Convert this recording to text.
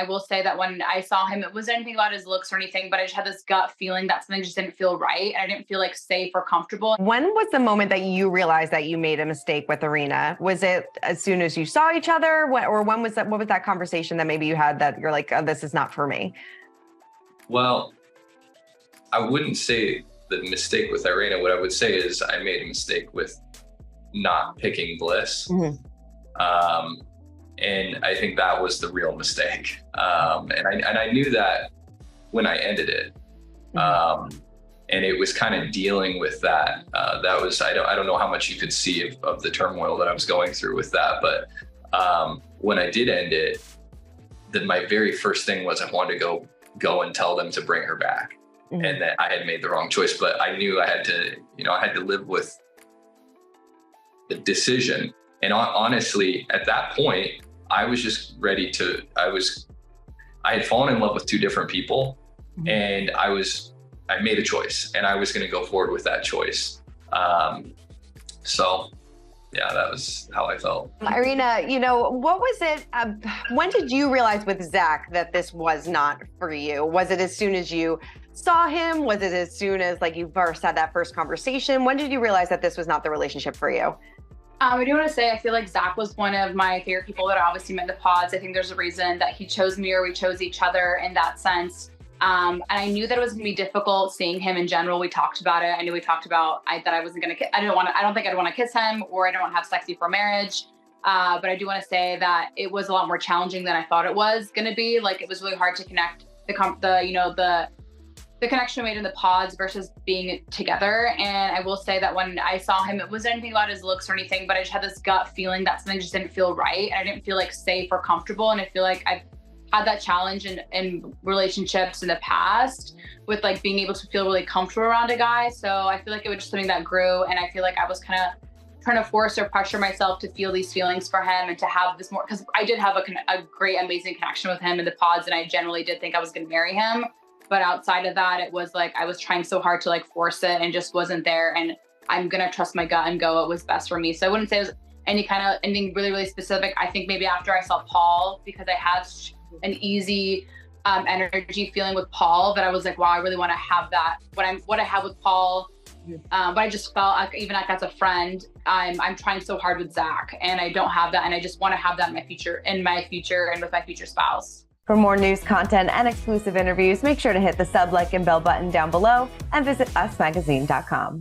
I will say that when I saw him, it wasn't anything about his looks or anything, but I just had this gut feeling that something just didn't feel right. And I didn't feel like safe or comfortable. When was the moment that you realized that you made a mistake with Irina? Was it as soon as you saw each other? Or when was that? What was that conversation that maybe you had that you're like, oh, this is not for me? Well, I wouldn't say the mistake with Irina. What I would say is I made a mistake with not picking Bliss. And I think that was the real mistake. And I knew that when I ended it. And it was kind of dealing with that. That was, I don't know how much you could see of the turmoil that I was going through with that. But when I did end it, then my very first thing was I wanted to go and tell them to bring her back. And that I had made the wrong choice, but I knew I had to live with the decision. And honestly, at that point, I was just ready to, I had fallen in love with two different people, and I made a choice, and I was going to go forward with that choice. So yeah, that was how I felt. Irina, what was it? When did you realize with Zack that this was not for you? Was it as soon as you saw him? Was it as soon as you first had that first conversation? When did you realize that this was not the relationship for you? I do want to say I feel like Zack was one of my favorite people that I obviously met in the pods. I think there's a reason that he chose me, or we chose each other in that sense. And I knew that it was gonna be difficult seeing him in general. We talked about it. I knew we talked about that I wasn't gonna. I don't think I'd want to kiss him, or I don't want to have sex before marriage. But I do want to say that it was a lot more challenging than I thought it was gonna be. It was really hard to connect the connection we made in the pods versus being together. And I will say that when I saw him, it wasn't anything about his looks or anything, but I just had this gut feeling that something just didn't feel right. And I didn't feel safe or comfortable. And I feel like I've had that challenge in relationships in the past with being able to feel really comfortable around a guy. So I feel like it was just something that grew. And I feel like I was kind of trying to force or pressure myself to feel these feelings for him and to have this more, because I did have a great, amazing connection with him in the pods. And I generally did think I was going to marry him. But outside of that, it was I was trying so hard to force it and just wasn't there. And I'm going to trust my gut and go, what was best for me. So I wouldn't say it was anything really, really specific. I think maybe after I saw Paul, because I had an easy energy feeling with Paul, that I was wow, I really want to have that. What I have with Paul, but I just felt even as a friend, I'm trying so hard with Zack, and I don't have that. And I just want to have that in my future and with my future spouse. For more news, content, and exclusive interviews, make sure to hit the sub, like, and bell button down below, and visit usmagazine.com.